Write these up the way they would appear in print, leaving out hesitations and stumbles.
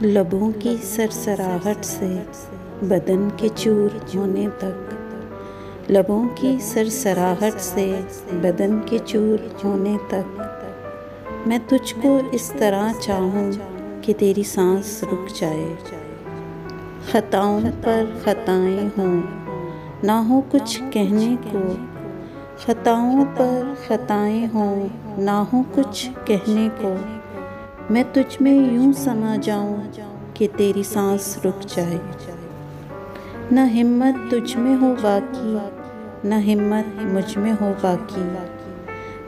लबों की सरसराहट से बदन के चूर होने तक, लबों की सरसराहट से बदन के चूर होने तक, मैं तुझको इस तरह चाहूँ कि तेरी सांस रुक जाए। खताओं पर खताएं हों, ना हो कुछ कहने को, खताओं पर खताएं हों, ना हो कुछ कहने को, मैं तुझ में यूं समा जाऊं कि तेरी सांस रुक जाए। न हिम्मत तुझ में हो बाकी, न हिम्मत मुझ में हो बाकी,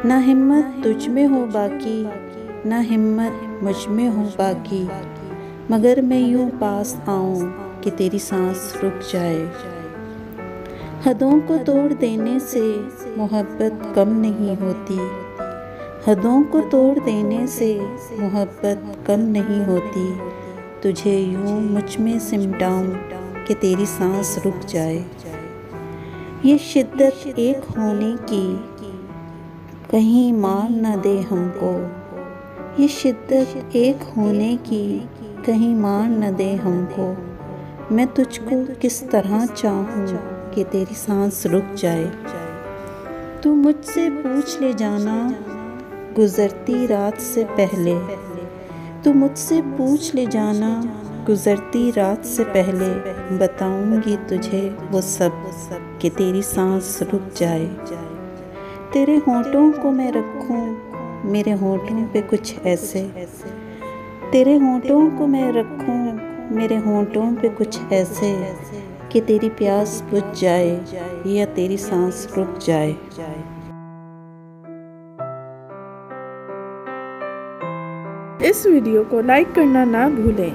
न हिम्मत तुझ में हो बाकी, न हिम्मत मुझ में हो बाकी, मगर मैं यूं पास आऊं कि तेरी सांस रुक जाए। हदों को तोड़ देने से मोहब्बत कम नहीं होती, हदों को तोड़ देने से मोहब्बत कम नहीं होती, तुझे यूं मुझ में सिमटाऊं कि तेरी सांस रुक जाए। ये शिद्दत एक होने की कहीं मार न दे हमको, ये शिद्दत एक होने की कहीं मार न दे हमको, मैं तुझको किस तरह चाहूं कि तेरी सांस रुक जाए। तू मुझसे पूछ ले जाना गुज़रती रात से पहले, तू मुझसे पूछ ले जाना गुज़रती रात से पहले, बताऊंगी तुझे वो सब कि तेरी सांस रुक जाए। तेरे होंठों को मैं रखूं मेरे होंठों पे कुछ ऐसे, तेरे होंठों को मैं रखूं मेरे होंठों पे कुछ ऐसे, कि तेरी प्यास बुझ जाए या तेरी सांस रुक जाए। इस वीडियो को लाइक करना ना भूलें।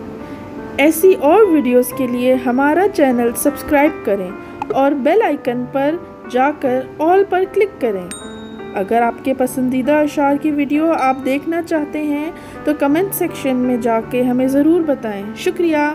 ऐसी और वीडियोस के लिए हमारा चैनल सब्सक्राइब करें और बेल आइकन पर जाकर ऑल पर क्लिक करें। अगर आपके पसंदीदा अशार की वीडियो आप देखना चाहते हैं तो कमेंट सेक्शन में जाके हमें ज़रूर बताएं। शुक्रिया।